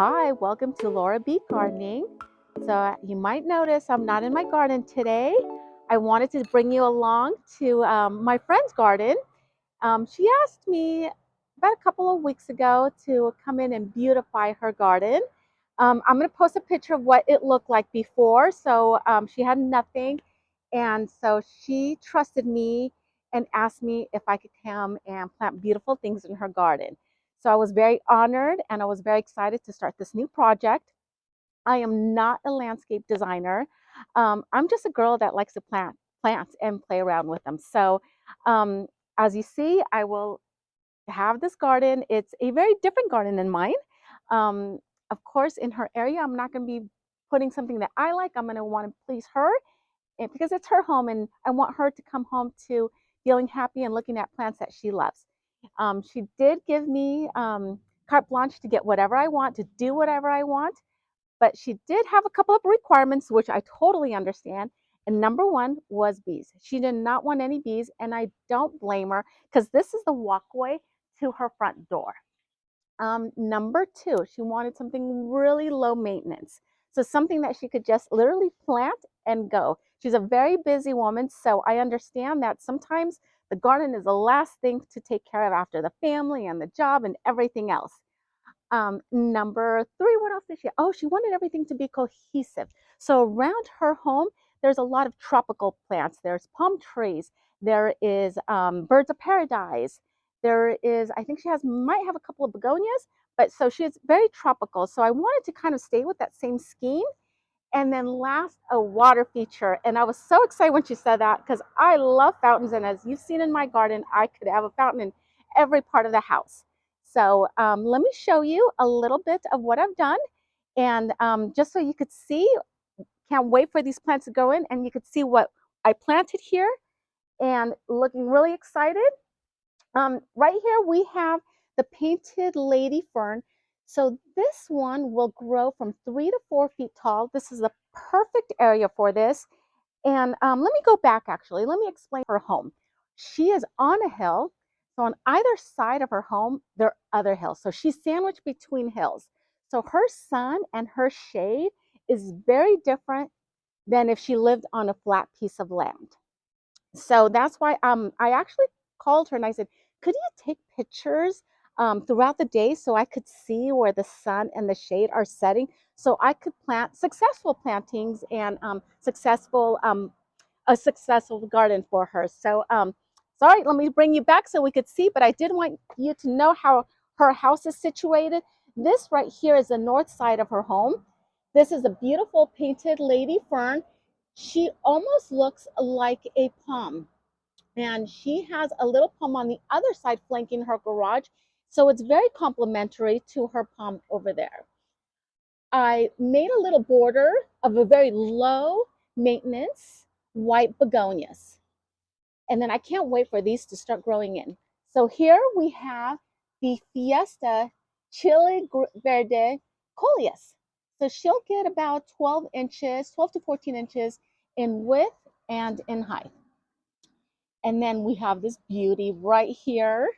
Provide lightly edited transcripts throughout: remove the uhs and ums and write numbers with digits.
Hi, welcome to Laura B Gardening. So you might notice I'm not in my garden today. I wanted to bring you along to my friend's garden. She asked me about a couple of weeks ago to come in and beautify her garden. I'm going to post a picture of what it looked like before. So she had nothing, and so she trusted me and asked me if I could come and plant beautiful things in her garden. So I was very honored and I was very excited to start this new project. I am not a landscape designer. I'm just a girl that likes to plant plants and play around with them. So um, as you see, I will have this garden. It's a very different garden than mine. Um, of course, in her area, I'm not going to be putting something that I like. I'm going to want to please her because it's her home and I want her to come home to feeling happy and looking at plants that she loves. She did give me carte blanche to get whatever I want, to do whatever I want, but she did have a couple of requirements, which I totally understand. And number one was bees. She did not want any bees, and I don't blame her because this is the walkway to her front door. Number two, she wanted something really low maintenance. So something that she could just literally plant and go. She's a very busy woman, so I understand that sometimes the garden is the last thing to take care of after the family and the job and everything else. Number three, what else did she? Oh, she wanted everything to be cohesive. So around her home, there's a lot of tropical plants. There's palm trees. There is birds of paradise. There is, I think she might have a couple of begonias, but so she is very tropical. So I wanted to kind of stay with that same scheme. And then last, a water feature. And I was so excited when she said that because I love fountains. And as you've seen in my garden, I could have a fountain in every part of the house. So let me show you a little bit of what I've done. And just so you could see, can't wait for these plants to go in and you could see what I planted here and looking really excited. Right here we have the painted lady fern. So this one will grow from 3 to 4 feet tall. This is the perfect area for this. And let me go back actually. Let me explain her home. She is on a hill. So on either side of her home, there are other hills. So she's sandwiched between hills. So her sun and her shade is very different than if she lived on a flat piece of land. So that's why I actually called her and I said, could you take pictures throughout the day so I could see where the sun and the shade are setting so I could plant successful plantings and a successful garden for her. So sorry, let me bring you back so we could see, but I did want you to know how her house is situated. This right here is the north side of her home. This is a beautiful painted lady fern. She almost looks like a palm, and she has a little palm on the other side flanking her garage. So it's very complementary to her palm over there. I made a little border of a very low maintenance white begonias. And then I can't wait for these to start growing in. So here we have the Fiesta Chile Verde Coleus. So she'll get about 12 inches, 12 to 14 inches in width and in height. And then we have this beauty right here.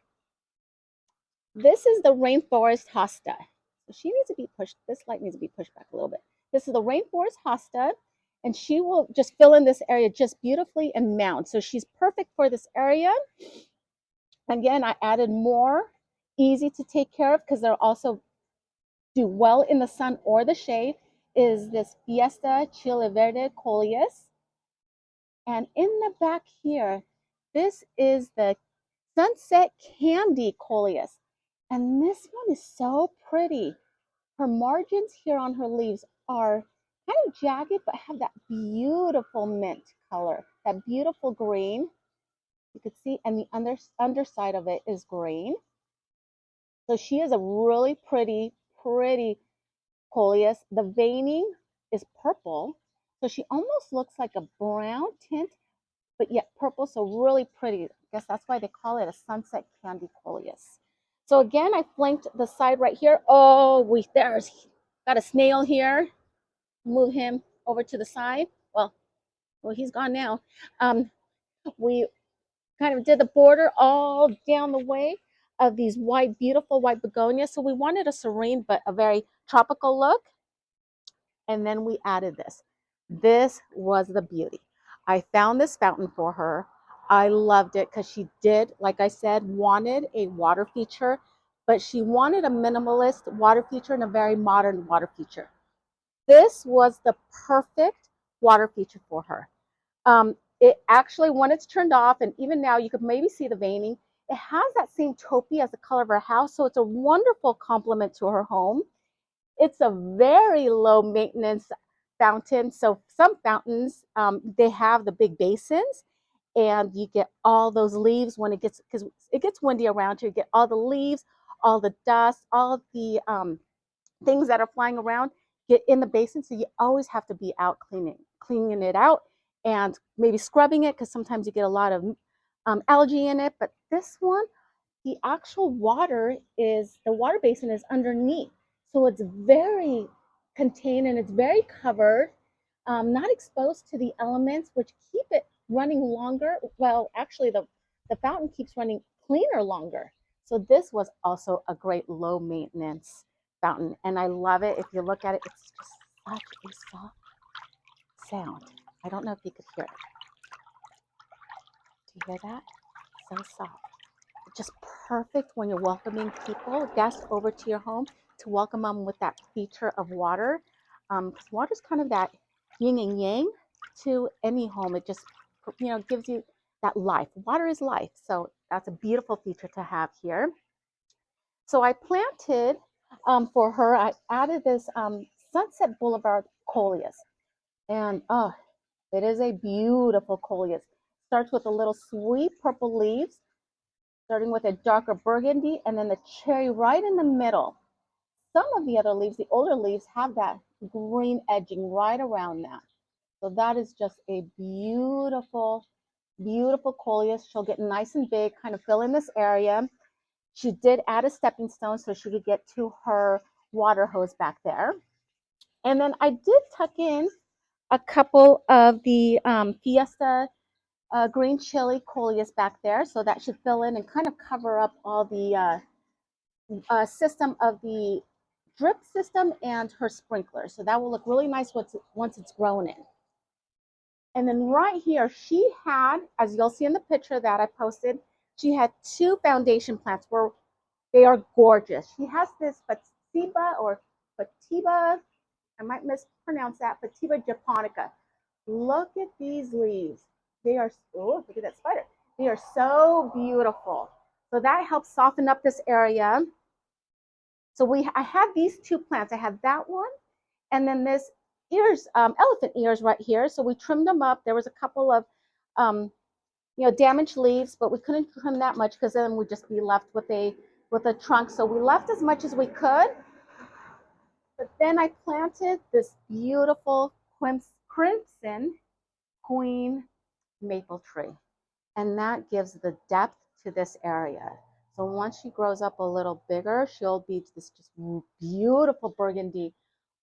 This is the rainforest hosta. So she needs to be pushed. This light needs to be pushed back a little bit. This is the rainforest hosta, and she will just fill in this area just beautifully and mount. So she's perfect for this area. Again, I added more easy to take care of because they'll also do well in the sun or the shade is this Fiesta Chile Verde Coleus. And in the back here, this is the Sunset Candy Coleus. And this one is so pretty. Her margins here on her leaves are kind of jagged, but have that beautiful mint color, that beautiful green. You could see, and the underside of it is green. So she is a really pretty coleus. The veining is purple. So she almost looks like a brown tint, but yet purple, so really pretty. I guess that's why they call it a sunset candy coleus. So again, I flanked the side right here. Oh, there's got a snail here. Move him over to the side. Well, he's gone now. We kind of did the border all down the way. of these white, beautiful white begonias. So we wanted a serene but a very tropical look. And then we added this. This was the beauty. I found this fountain for her. I loved it because she did, like I said, wanted a water feature, but she wanted a minimalist water feature and a very modern water feature. This was the perfect water feature for her. It actually, when it's turned off, and even now you could maybe see the veining, it has that same taupey as the color of her house, so it's a wonderful complement to her home. It's a very low maintenance fountain. So some fountains, they have the big basins, and you get all those leaves when it gets, because it gets windy around here, you get all the leaves, all the dust, all the things that are flying around get in the basin. So you always have to be out cleaning it out and maybe scrubbing it because sometimes you get a lot of algae in it. But this one, the actual water is, the water basin is underneath. So it's very contained and it's very covered, not exposed to the elements, which keep it running longer. Well, actually, the fountain keeps running cleaner longer. So this was also a great low maintenance fountain. And I love it. If you look at it, it's just such a soft sound. I don't know if you could hear it. Do you hear that? So soft. Just perfect when you're welcoming people, guests over to your home, to welcome them with that feature of water. Because water is kind of that yin and yang to any home. It just, gives you that life. Water is life. So that's a beautiful feature to have here. So I planted for her, I added this Sunset Boulevard coleus. And it is a beautiful coleus. Starts with a little sweet purple leaves, starting with a darker burgundy, and then the cherry right in the middle. Some of the other leaves, the older leaves, have that green edging right around that. So that is just a beautiful, beautiful coleus. She'll get nice and big, kind of fill in this area. She did add a stepping stone so she could get to her water hose back there. And then I did tuck in a couple of the Fiesta green chili coleus back there. So that should fill in and kind of cover up all the system of the drip system and her sprinkler. So that will look really nice once it's grown in. And then right here, she had, as you'll see in the picture that I posted, she had two foundation plants where they are gorgeous. She has this Fatiba, I might mispronounce that, Fatiba japonica. Look at these leaves. They are, oh, look at that spider. They are so beautiful. So that helps soften up this area. So I had these two plants. I had that one, and then this elephant ears right here. So we trimmed them up. There was a couple of, damaged leaves, but we couldn't trim that much because then we'd just be left with a trunk. So we left as much as we could. But then I planted this beautiful crimson queen maple tree, and that gives the depth to this area. So once she grows up a little bigger, she'll be this just beautiful burgundy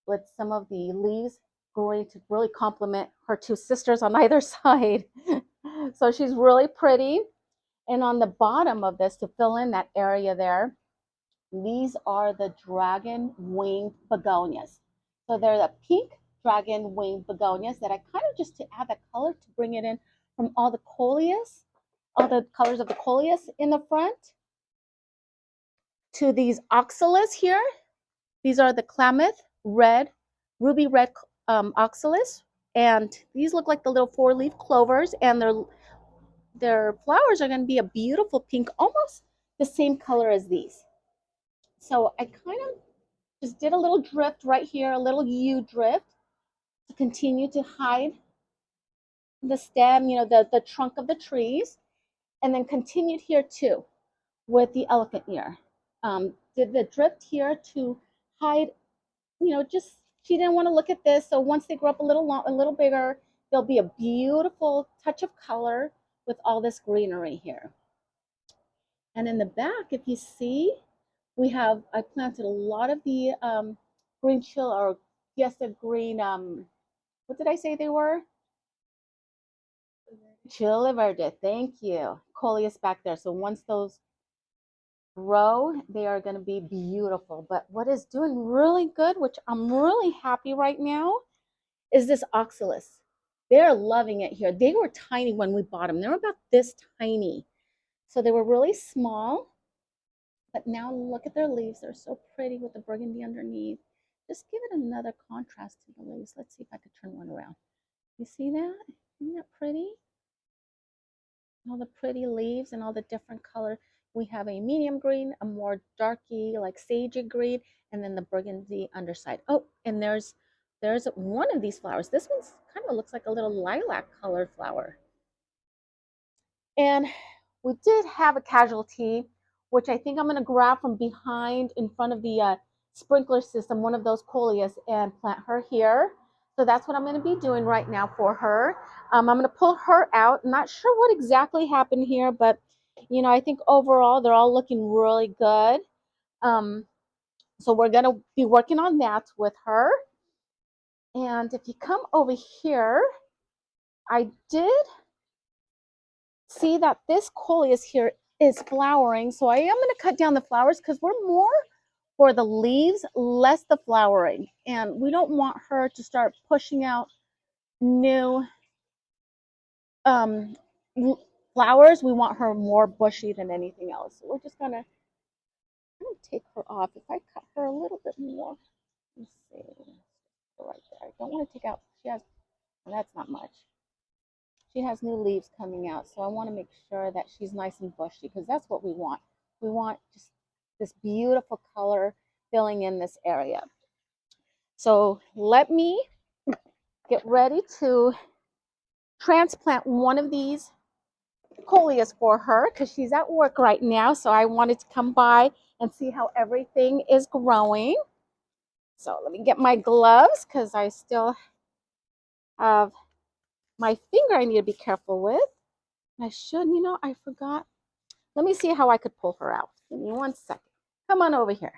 with some of the leaves growing to really complement her two sisters on either side. So she's really pretty. And on the bottom of this, to fill in that area there, these are the dragon winged begonias. So they're the pink dragon winged begonias that I kind of just to add that color to bring it in from all the coleus, all the colors of the coleus in the front, to these oxalis here. These are the Klamath red, ruby red oxalis, and these look like the little four-leaf clovers, and their flowers are going to be a beautiful pink, almost the same color as these. So I kind of just did a little drift right here, a little U drift to continue to hide the stem, the trunk of the trees, and then continued here too with the elephant ear. Did the drift here to hide, just she didn't want to look at this. So once they grow up a little bigger, there'll be a beautiful touch of color with all this greenery here. And in the back, if you see, I planted a lot of the green chill or fiesta green, what did I say they were? Chile verde, thank you. Coleus back there. So once those grow, they are going to be beautiful. But what is doing really good, which I'm really happy right now, is this oxalis. They're loving it here. They were tiny when we bought them. They were about this tiny. So they were really small. But now look at their leaves. They're so pretty with the burgundy underneath. Just give it another contrast to the leaves. Let's see if I could turn one around. You see that? Isn't that pretty? All the pretty leaves and all the different color. We have a medium green, a more darky, like sagey green, and then the burgundy underside. Oh, and there's one of these flowers. This one's kind of looks like a little lilac colored flower. And we did have a casualty, which I think I'm going to grab from behind in front of the sprinkler system, one of those coleus, and plant her here. So that's what I'm going to be doing right now for her. I'm going to pull her out. I'm not sure what exactly happened here, but you know, I think overall they're all looking really good. Um, so we're going to be working on that with her. And if you come over here, I did see that this coleus here is flowering. So I am going to cut down the flowers because we're more for the leaves, less the flowering. And we don't want her to start pushing out new um, flowers. We want her more bushy than anything else. So we're just going to take her off. If I cut her a little bit more, let's see, right there. I don't want to take out, she has, well, that's not much. She has new leaves coming out, so I want to make sure that she's nice and bushy because that's what we want. We want just this beautiful color filling in this area. So let me get ready to transplant one of these coleus for her because she's at work right now. So I wanted to come by and see how everything is growing. So let me get my gloves because I still have my finger I need to be careful with. I should, you know, I forgot. Let me see how I could pull her out. Give me 1 second. Come on over here.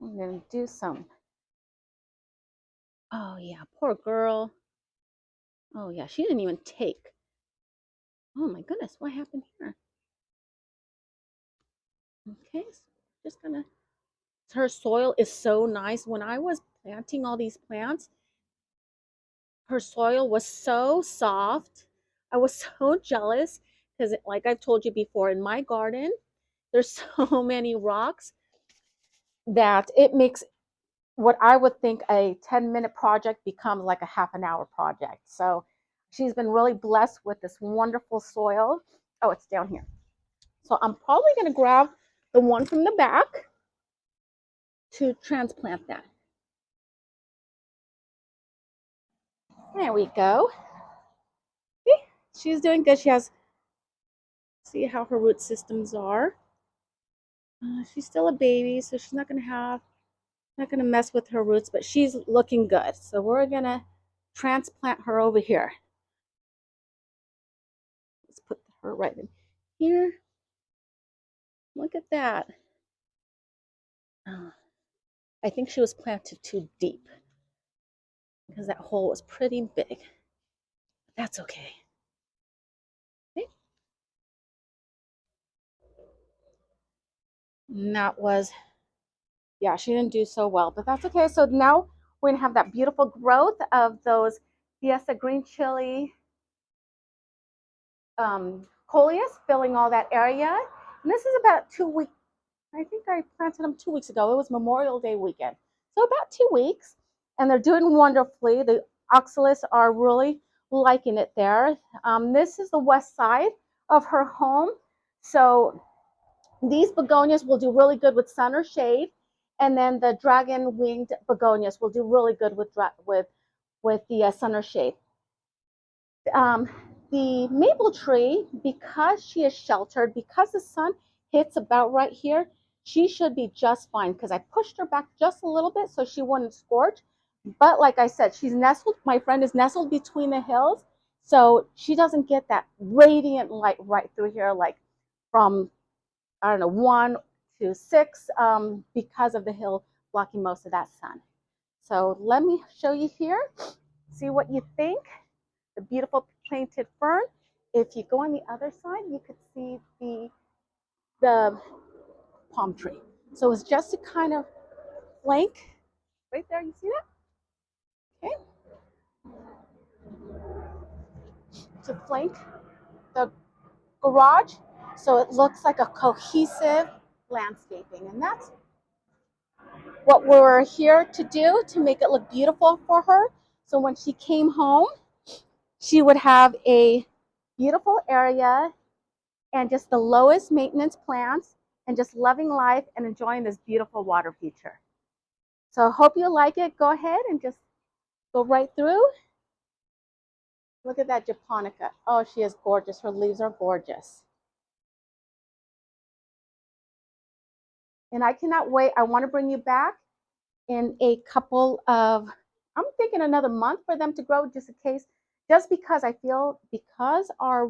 I'm going to do some. Oh, yeah, poor girl. Oh, yeah, she didn't even take. Oh, my goodness, what happened here? Okay, so just going to. Her soil is so nice. When I was planting all these plants, her soil was so soft. I was so jealous because, like I've told you before, in my garden, there's so many rocks that it makes what I would think a 10-minute project becomes like a half an hour project. So she's been really blessed with this wonderful soil. Oh, it's down here. So I'm probably going to grab the one from the back to transplant that. There we go. Okay. She's doing good. She has, see how her root systems are. She's still a baby, so she's not going to have, not going to mess with her roots, but she's looking good. So we're going to transplant her over here. Let's put her right in here. Look at that. I think she was planted too deep because that hole was pretty big. That's okay. Okay. And that was, yeah, she didn't do so well, but that's okay. So now we're gonna have that beautiful growth of those Fiesta green chili coleus filling all that area. And this is about 2 weeks. I think I planted them 2 weeks ago. It was Memorial Day weekend. So about 2 weeks. And they're doing wonderfully. The oxalis are really liking it there. This is the west side of her home. So these begonias will do really good with sun or shade. And then the dragon winged begonias will do really good with the sun or shade. Um, the maple tree, because she is sheltered, because the sun hits about right here, she should be just fine because I pushed her back just a little bit so she wouldn't scorch. But like I said, she's nestled, my friend is nestled between the hills, so she doesn't get that radiant light right through here, like from, I don't know, 1 to 6, because of the hill blocking most of that sun. So let me show you here, see what you think. The beautiful painted fern. if you go on the other side, you could see the palm tree. So it's just to kind of flank right there. You see that? Okay, to flank the garage, so it looks like a cohesive landscaping, and that's what we're here to do, to make it look beautiful for her. So when she came home, she would have a beautiful area and just the lowest maintenance plants and just loving life and enjoying this beautiful water feature. So I hope you like it. Go ahead and just go right through. Look at that japonica. Oh, she is gorgeous. Her leaves are gorgeous. And I cannot wait. I want to bring you back in a couple of, I'm thinking another month for them to grow, just in case, just because I feel because our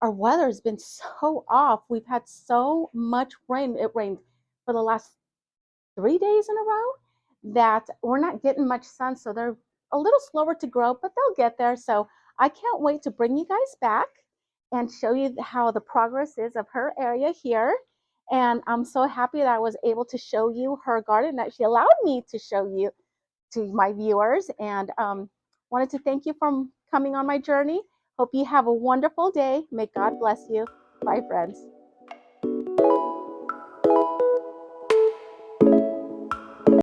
weather has been so off. We've had so much rain. It rained for the last 3 days in a row that we're not getting much sun. So they're a little slower to grow, but they'll get there. So I can't wait to bring you guys back and show you how the progress is of her area here. And I'm so happy that I was able to show you her garden, that she allowed me to show you to my viewers. And wanted to thank you for coming on my journey. Hope you have a wonderful day. May God bless you. Bye, friends.